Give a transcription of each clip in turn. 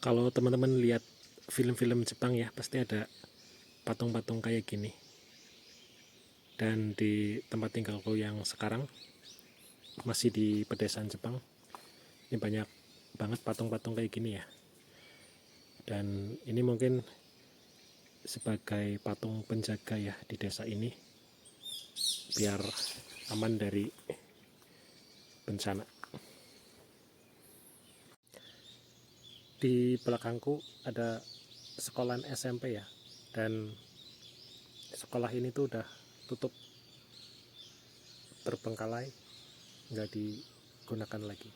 Kalau teman-teman lihat film-film Jepang ya, pasti ada patung-patung kayak gini. Dan di tempat tinggalku yang sekarang, masih di pedesaan Jepang, ini banyak banget patung-patung kayak gini ya. Dan ini mungkin sebagai patung penjaga ya di desa ini, biar aman dari bencana. Di belakangku ada sekolahan SMP ya, dan sekolah ini tuh udah tutup, terbengkalai, nggak digunakan lagi.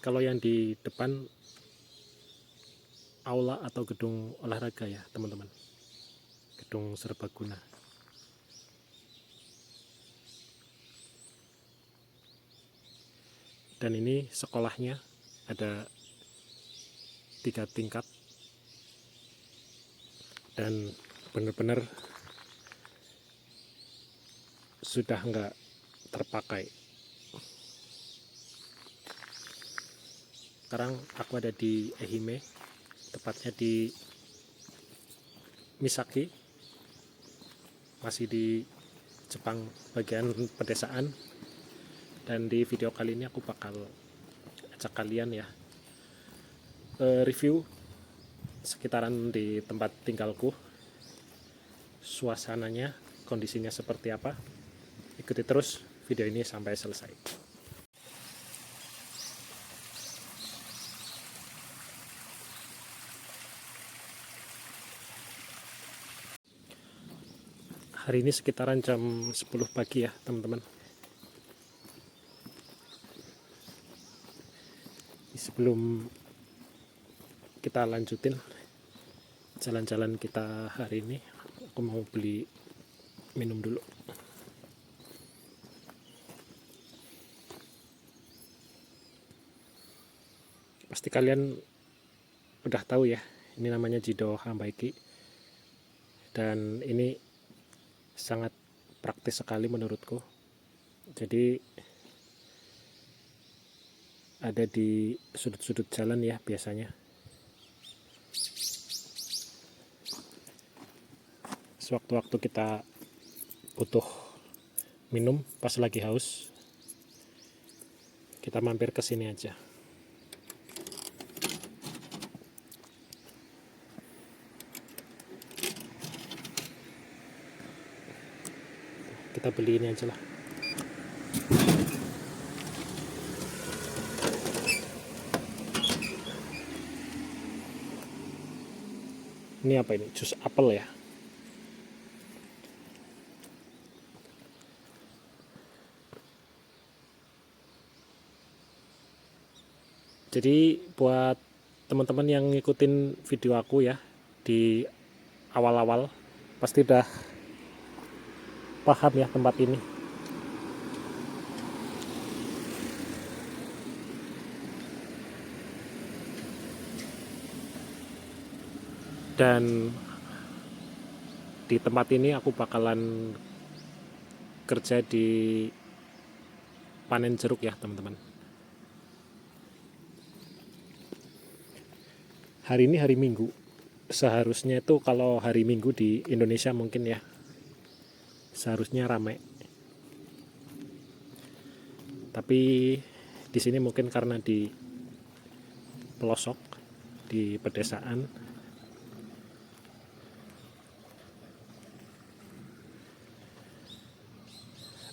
Kalau yang di depan aula atau gedung olahraga ya teman-teman, gedung serbaguna. Dan ini sekolahnya ada 3 tingkat dan benar-benar sudah nggak terpakai. Sekarang aku ada di Ehime, tepatnya di Misaki, masih di Jepang bagian pedesaan. Dan di video kali ini aku bakal ajak kalian ya review sekitaran di tempat tinggalku, suasananya, kondisinya seperti apa. Ikuti terus video ini sampai selesai. Hari ini sekitaran jam 10 pagi ya teman-teman. Sebelum kita lanjutin jalan-jalan kita hari ini, aku mau beli minum dulu. Pasti kalian udah tahu ya, ini namanya Jido Hambaiki, dan ini sangat praktis sekali menurutku. Jadi ada di sudut-sudut jalan ya biasanya. Sewaktu-waktu kita butuh minum pas lagi haus, kita mampir ke sini aja. Kita beli ini aja lah. Ini apa ini? Jus apel ya. Jadi buat teman-teman yang ngikutin video aku ya di awal-awal, pasti udah paham ya tempat ini. Dan di tempat ini aku bakalan kerja di panen jeruk ya teman-teman. Hari ini hari Minggu. Seharusnya itu kalau hari Minggu di Indonesia mungkin ya, seharusnya ramai. Tapi di sini mungkin karena di pelosok, di pedesaan,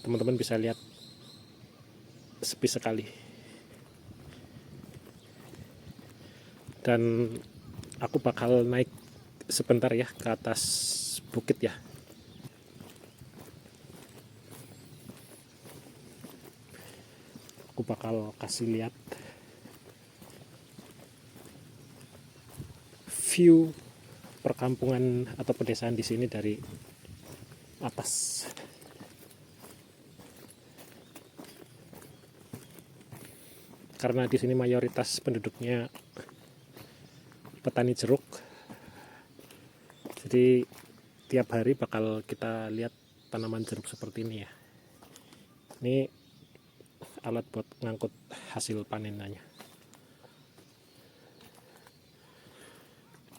teman-teman bisa lihat sepi sekali. Dan aku bakal naik sebentar ya ke atas bukit ya. Aku bakal kasih lihat view perkampungan atau pedesaan di sini dari atas. Karena di sini mayoritas penduduknya petani jeruk, jadi tiap hari bakal kita lihat tanaman jeruk seperti ini ya. Ini alat buat ngangkut hasil panenannya.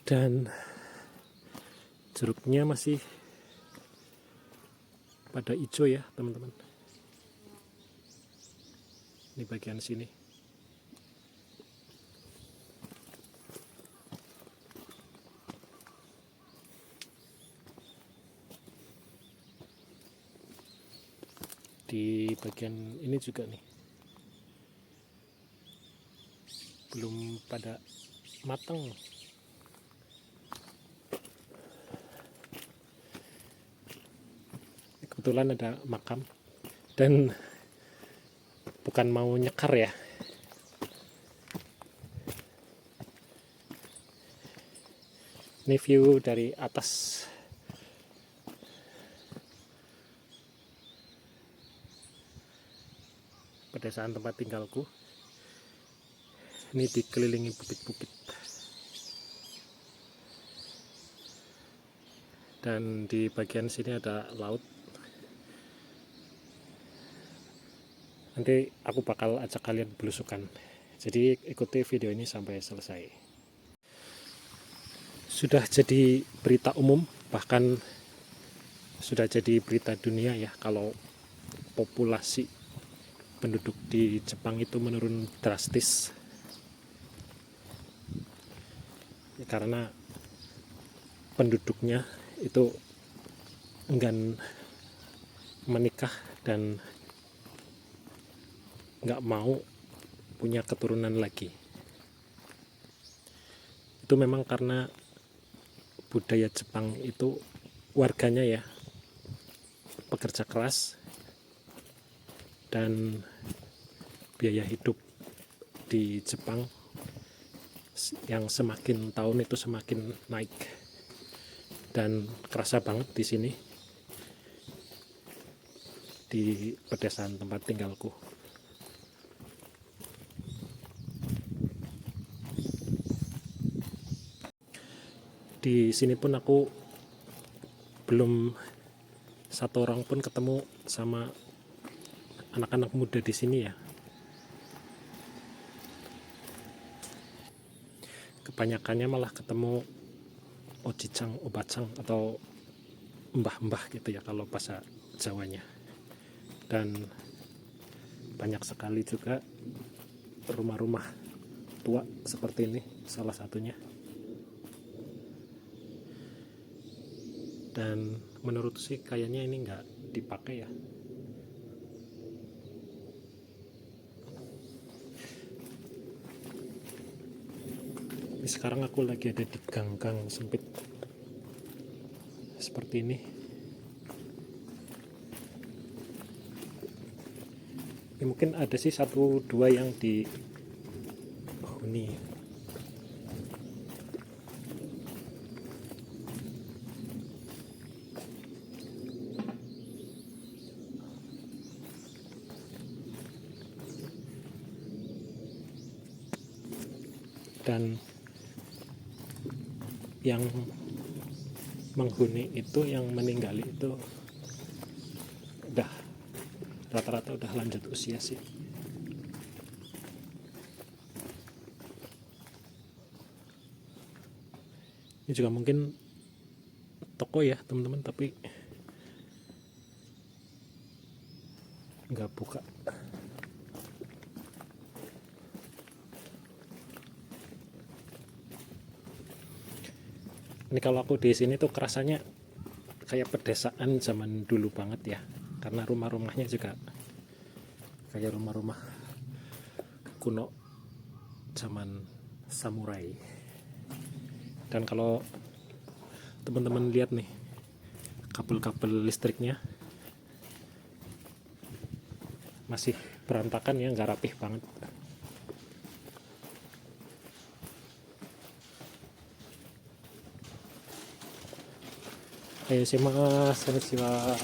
Dan jeruknya masih pada hijau ya teman-teman. Ini bagian sini. Di bagian ini juga nih belum pada matang. Kebetulan ada makam dan bukan mau nyekar ya. Ini view dari atas. Pedesaan tempat tinggalku. Ini dikelilingi bukit-bukit. Dan di bagian sini ada laut. Nanti aku bakal ajak kalian belusukan. Jadi ikuti video ini sampai selesai. Sudah jadi berita umum, bahkan sudah jadi berita dunia ya, kalau populasi penduduk di Jepang itu menurun drastis karena penduduknya itu enggan menikah dan nggak mau punya keturunan lagi. Itu memang karena budaya Jepang itu warganya ya pekerja keras, dan biaya hidup di Jepang yang semakin tahun itu semakin naik, dan kerasa banget di sini di pedesaan tempat tinggalku. Di sini pun aku belum satu orang pun ketemu sama anak-anak muda di sini ya. Kebanyakannya malah ketemu ojicang, obacang atau mbah-mbah gitu ya kalau bahasa Jawanya. Dan banyak sekali juga rumah-rumah tua seperti ini salah satunya. Dan menurut sih kayaknya ini nggak dipakai ya. Ini sekarang aku lagi ada di gang-gang sempit seperti ini. Ini mungkin ada sih satu dua yang dihuni. Dan yang menghuni itu, yang meninggal itu udah rata-rata udah lanjut usia sih. Ini juga mungkin toko ya teman-teman, tapi nggak buka. Ini kalau aku di sini tuh kerasanya kayak pedesaan zaman dulu banget ya, karena rumah-rumahnya juga kayak rumah-rumah kuno zaman samurai. Dan kalau teman-teman lihat nih kabel-kabel listriknya masih berantakan ya, nggak rapih banget. Ayo shimasu, konnichiwa.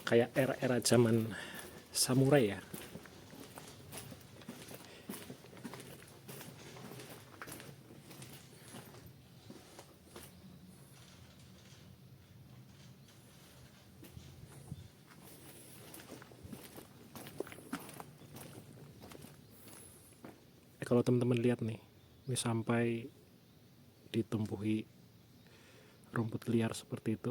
Kayak era-era zaman samurai ya. kalau teman-teman lihat nih, ini sampai ditumbuhi rumput liar seperti itu.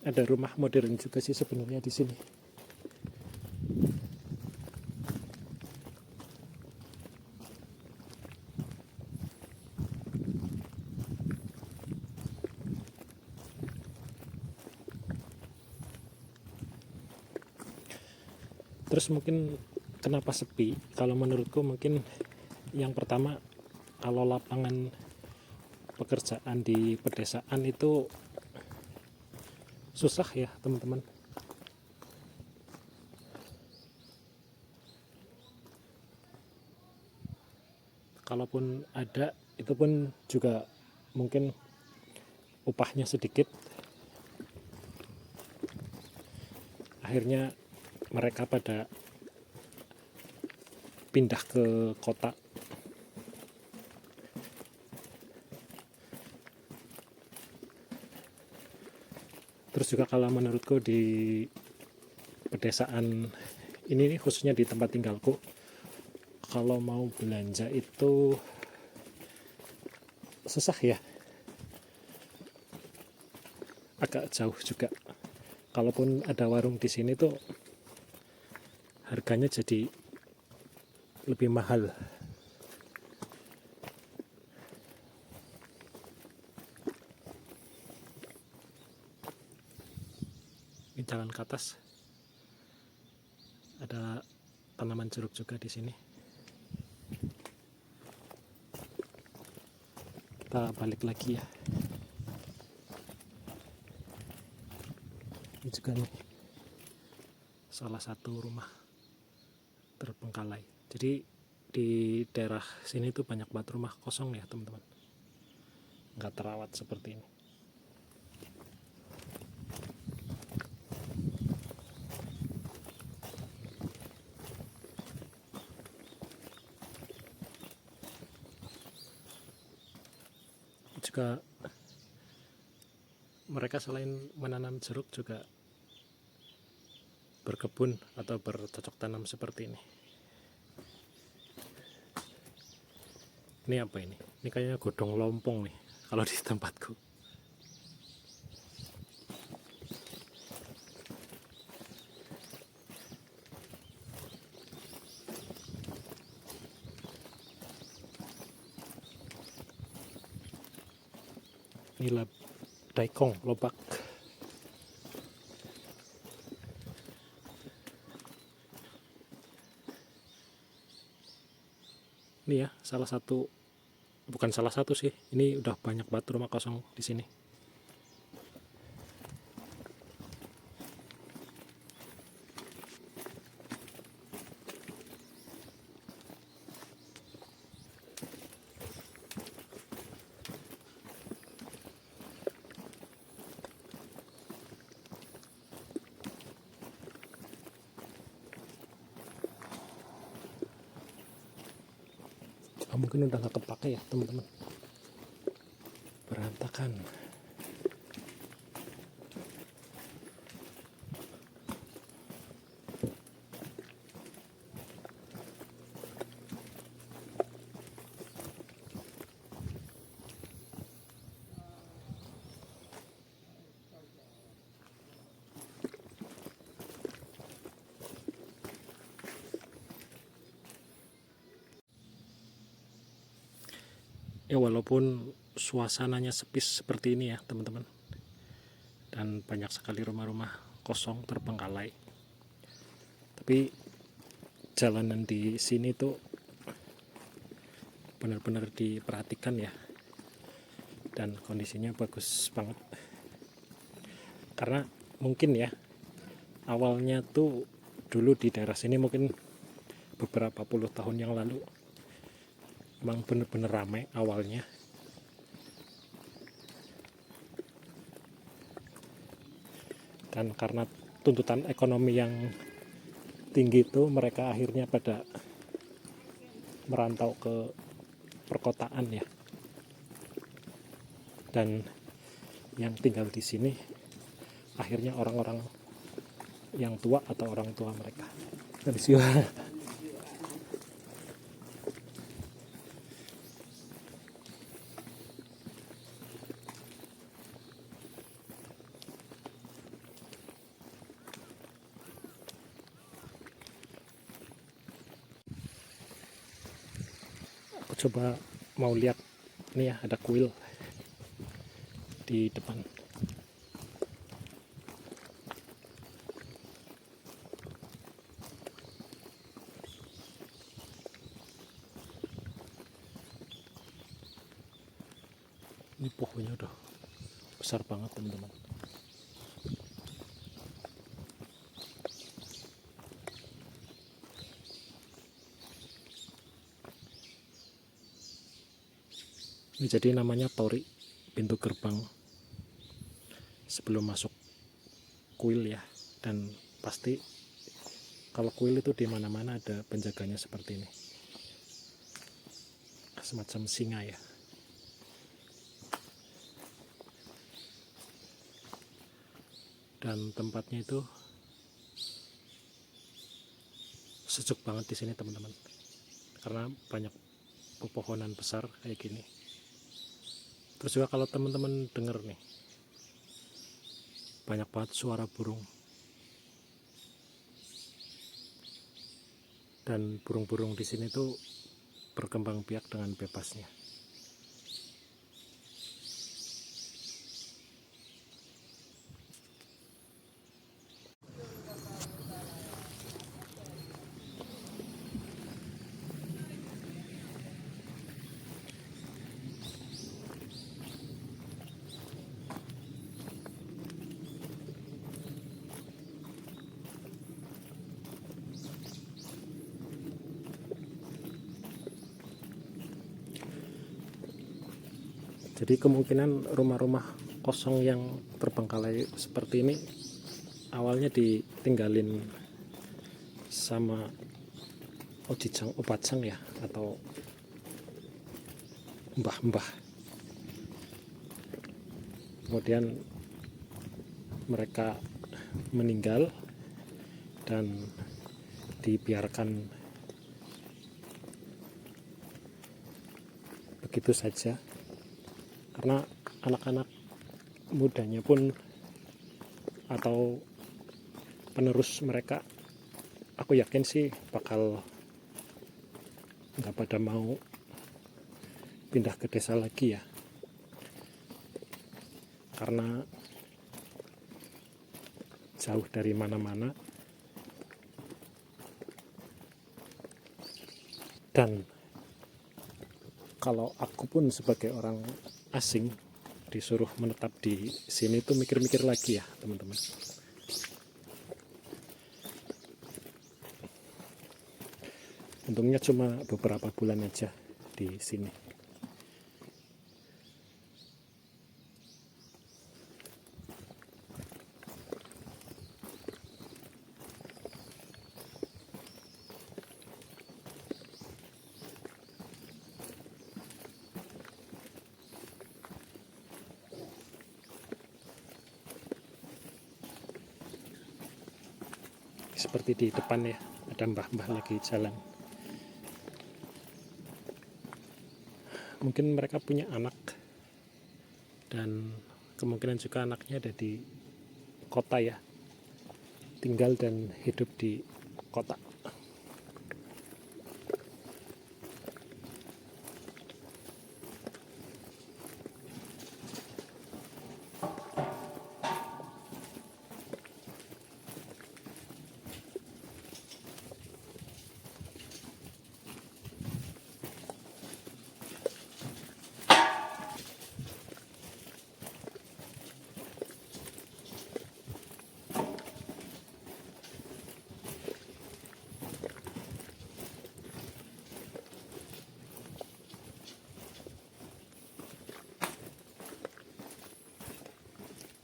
Ada rumah modern juga sih sebenarnya di sini. Terus mungkin kenapa sepi? Kalau menurutku mungkin yang pertama, kalau lapangan pekerjaan di pedesaan itu susah ya teman-teman. Kalaupun ada, itu pun juga mungkin upahnya sedikit. Akhirnya mereka pada pindah ke kota. Terus juga kalau menurutku di pedesaan ini khususnya di tempat tinggalku, kalau mau belanja itu susah ya, agak jauh juga. Kalaupun ada warung di sini tuh harganya jadi lebih mahal. Ini jalan ke atas, ada tanaman jeruk juga di sini. Kita balik lagi ya. Ini juga nih salah satu rumah terbengkalai. Jadi di daerah sini tuh banyak banget rumah kosong ya teman-teman, nggak terawat seperti ini. Juga mereka selain menanam jeruk juga berkebun atau bercocok tanam seperti ini. Ini apa ini? Ini kayaknya godong lompong nih kalau di tempatku. Ini daikong, lobak. Ini ya salah satu, bukan salah satu sih, ini udah banyak banget rumah kosong di sini. Mungkin udah nggak kepake ya teman-teman, berantakan. Ya walaupun suasananya sepi seperti ini ya teman-teman, dan banyak sekali rumah-rumah kosong terbengkalai, tapi jalanan di sini tuh benar-benar diperhatikan ya, dan kondisinya bagus banget. Karena mungkin ya awalnya tuh dulu di daerah sini mungkin beberapa puluh tahun yang lalu emang bener-bener ramai awalnya, dan karena tuntutan ekonomi yang tinggi itu mereka akhirnya pada merantau ke perkotaan ya, dan yang tinggal di sini akhirnya orang-orang yang tua atau orang tua mereka. Dari siwa. Aku coba mau lihat nih ya, ada kuil di depan. Ini pohonnya udah besar banget teman-teman. Ini jadi namanya tori, pintu gerbang sebelum masuk kuil ya. Dan pasti kalau kuil itu di mana-mana ada penjaganya seperti ini, semacam singa ya. Dan tempatnya itu sejuk banget di sini teman-teman, karena banyak pepohonan besar kayak gini. Terus juga kalau teman-teman denger nih, banyak banget suara burung. Dan burung-burung di sini tuh berkembang biak dengan bebasnya. Jadi kemungkinan rumah-rumah kosong yang terbengkalai seperti ini awalnya ditinggalin sama Opatjang ya, atau mbah-mbah. Kemudian mereka meninggal dan dibiarkan begitu saja, karena anak-anak mudanya pun atau penerus mereka, aku yakin sih bakal nggak pada mau pindah ke desa lagi ya, karena jauh dari mana-mana. Dan kalau aku pun sebagai orang asing disuruh menetap di sini tuh mikir-mikir lagi ya teman-teman. Untungnya cuma beberapa bulan aja di sini. Seperti di depan ya, ada mbah-mbah lagi jalan. Mungkin mereka punya anak, dan kemungkinan juga anaknya ada di kota ya, tinggal dan hidup di kota.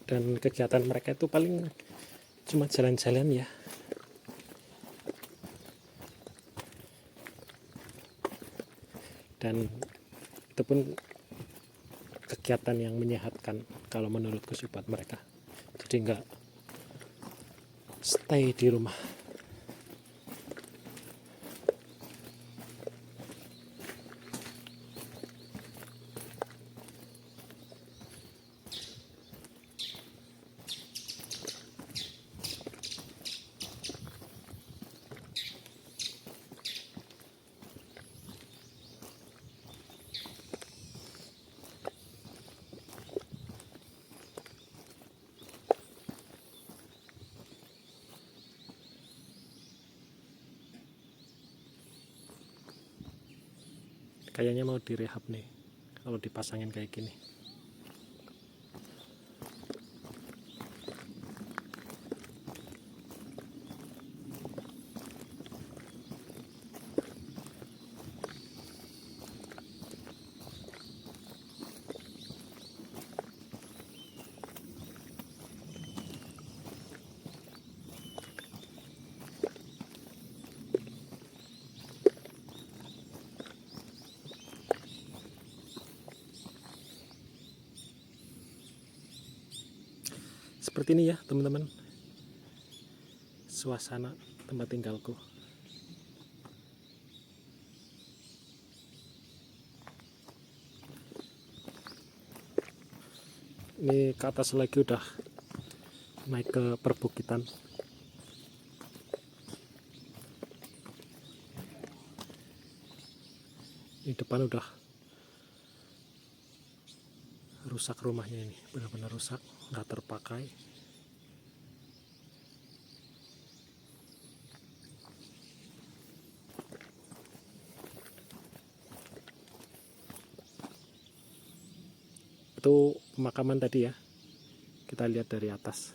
Dan kegiatan mereka itu paling cuma jalan-jalan ya. Dan itu pun kegiatan yang menyehatkan kalau menurutku sih buat mereka. Jadi nggak stay di rumah. Kayaknya mau direhab nih kalau dipasangin kayak gini. Seperti ini ya teman-teman, suasana tempat tinggalku. Ini ke atas lagi udah naik ke perbukitan. Di depan udah rusak rumahnya, ini benar-benar rusak, nggak terpakai. Itu pemakaman tadi ya, kita lihat dari atas.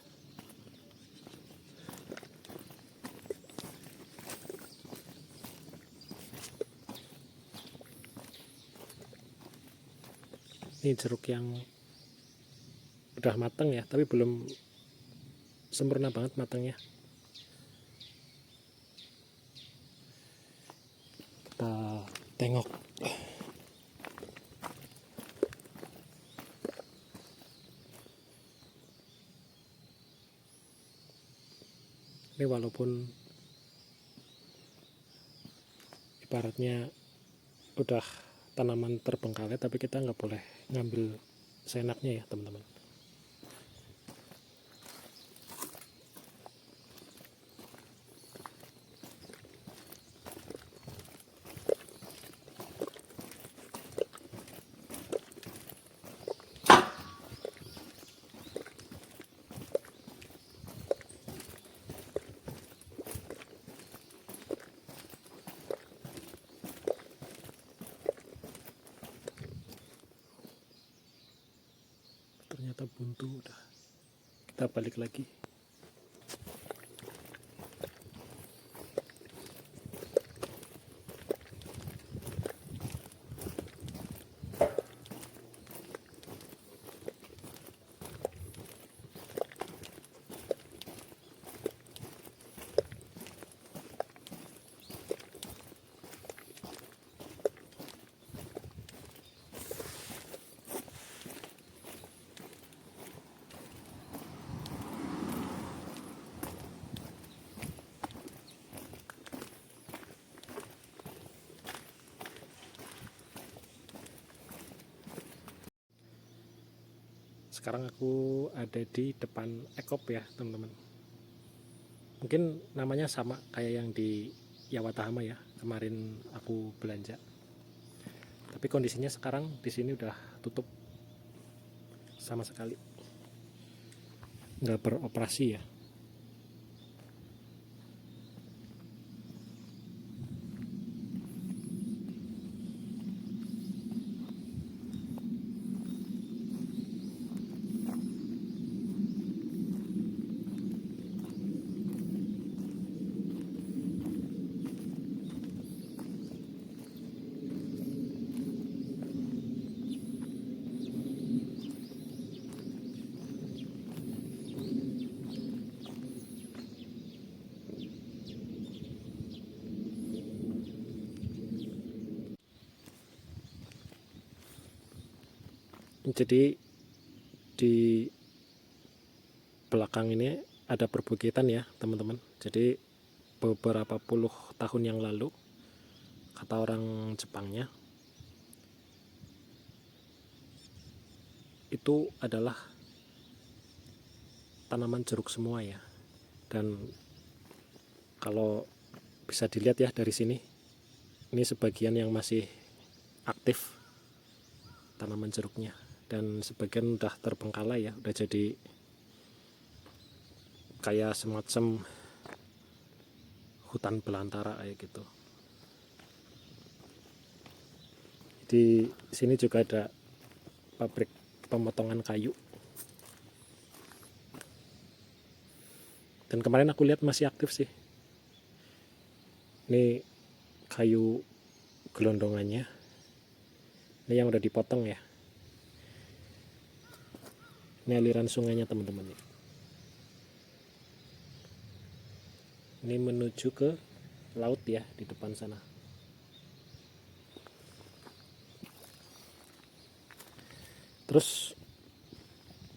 Ini jeruk yang udah matang ya, tapi belum sempurna banget matangnya. Kita tengok. Ini walaupun ibaratnya udah tanaman terbengkalai, tapi kita nggak boleh ngambil seenaknya ya teman-teman. Ternyata buntu. Udah, kita balik lagi. Sekarang aku ada di depan Ekop ya teman-teman. Mungkin namanya sama kayak yang di Yawatahama ya, kemarin aku belanja. Tapi kondisinya sekarang di sini udah tutup sama sekali, nggak beroperasi ya. Jadi di belakang ini ada perbukitan ya teman-teman. Jadi beberapa puluh tahun yang lalu, kata orang Jepangnya, itu adalah tanaman jeruk semua ya. Dan kalau bisa dilihat ya dari sini, ini sebagian yang masih aktif tanaman jeruknya, dan sebagian udah terbengkalai ya, udah jadi kayak semacam hutan belantara kayak gitu. Di sini juga ada pabrik pemotongan kayu. Dan kemarin aku lihat masih aktif sih. Ini kayu gelondongannya. Ini yang udah dipotong ya. Ini aliran sungainya teman-teman. Ini menuju ke laut ya di depan sana. Terus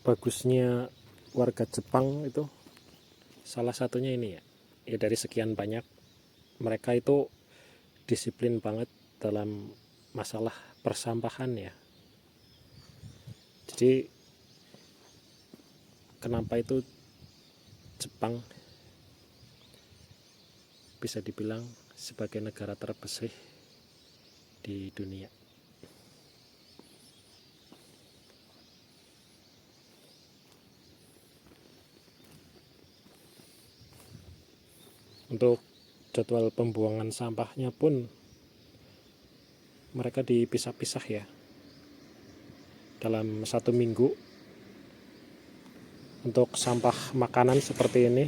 bagusnya warga Jepang itu salah satunya ini ya. Ya dari sekian banyak, mereka itu disiplin banget dalam masalah persampahan ya. Jadi kenapa itu Jepang bisa dibilang sebagai negara terbersih di dunia. Untuk jadwal pembuangan sampahnya pun mereka dipisah-pisah ya. Dalam 1 minggu untuk sampah makanan seperti ini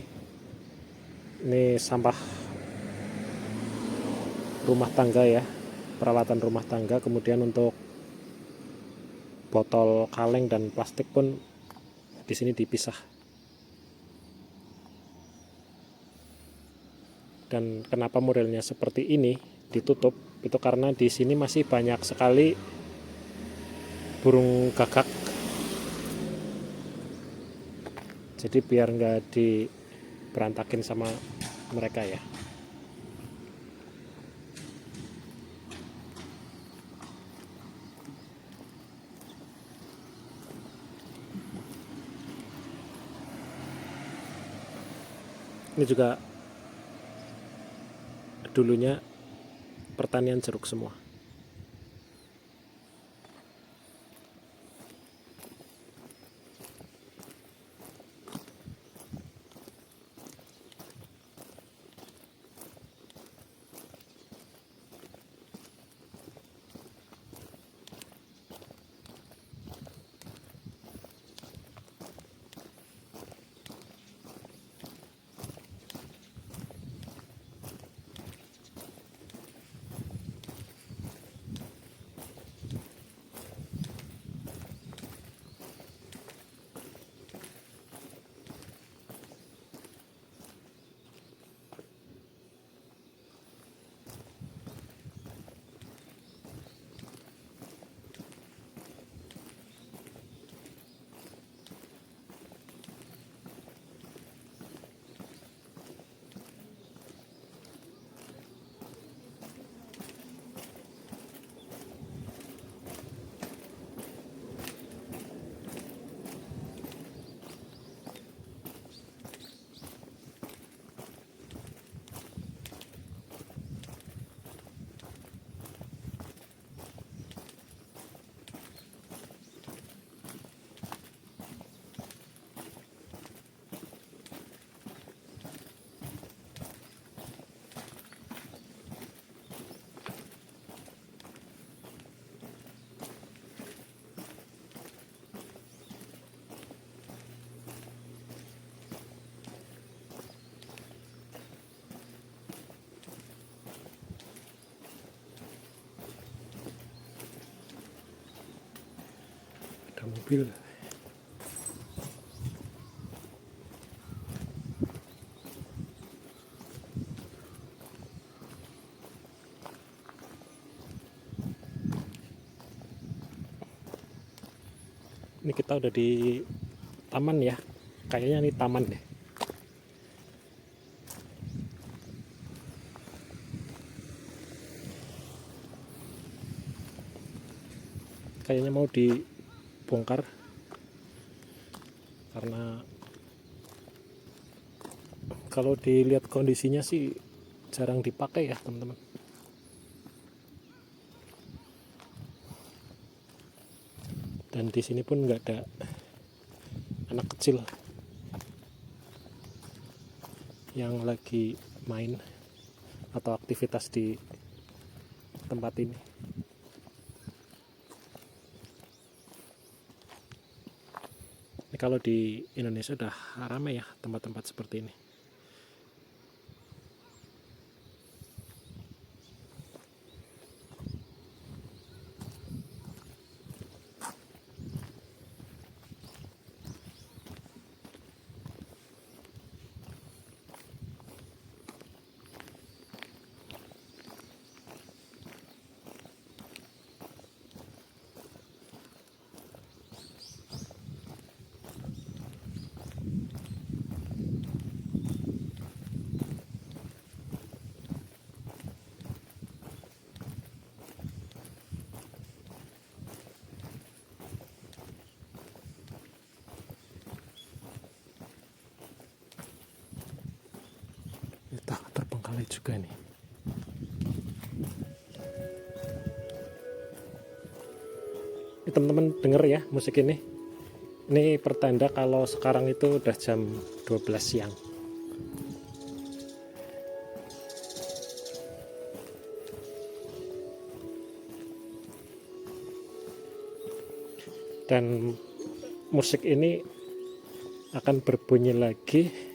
sampah rumah tangga ya, peralatan rumah tangga. Kemudian untuk botol kaleng dan plastik pun di sini dipisah. Dan kenapa modelnya seperti ini ditutup, itu karena di sini masih banyak sekali burung gagak. Jadi biar nggak diberantakin sama mereka ya. Ini juga dulunya pertanian jeruk semua. Ada mobil. Ini kita udah di taman ya. Kayaknya ini taman deh. kayaknya mau dibongkar karena kalau dilihat kondisinya sih jarang dipakai ya teman-teman. Dan di sini pun nggak ada anak kecil yang lagi main atau aktivitas di tempat ini. Ini kalau di Indonesia udah ramai ya tempat-tempat seperti ini. Entah terbengkalai juga nih. Ini teman-teman denger ya musik ini. Ini pertanda kalau sekarang itu udah jam 12 siang. Dan musik ini akan berbunyi lagi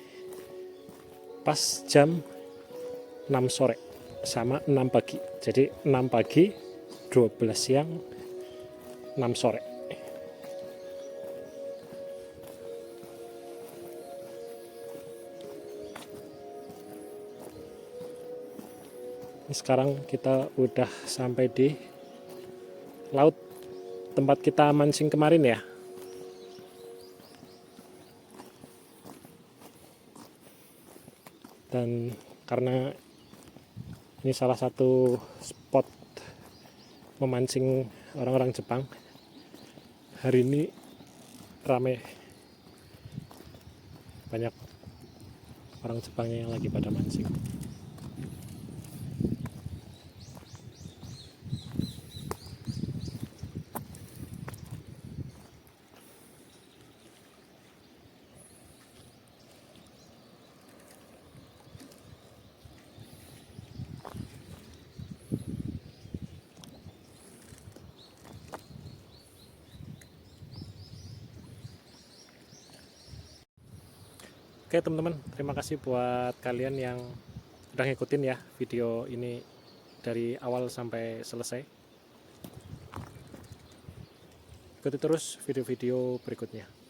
pas jam 6 sore sama 6 pagi. Jadi 6 pagi, 12 siang, 6 sore. Ini sekarang kita udah sampai di laut tempat kita mancing kemarin ya. Dan karena ini salah satu spot memancing orang-orang Jepang, hari ini rame, banyak orang Jepangnya yang lagi pada mancing. Oke teman-teman, terima kasih buat kalian yang udah ngikutin ya video ini dari awal sampai selesai. Ikuti terus video-video berikutnya.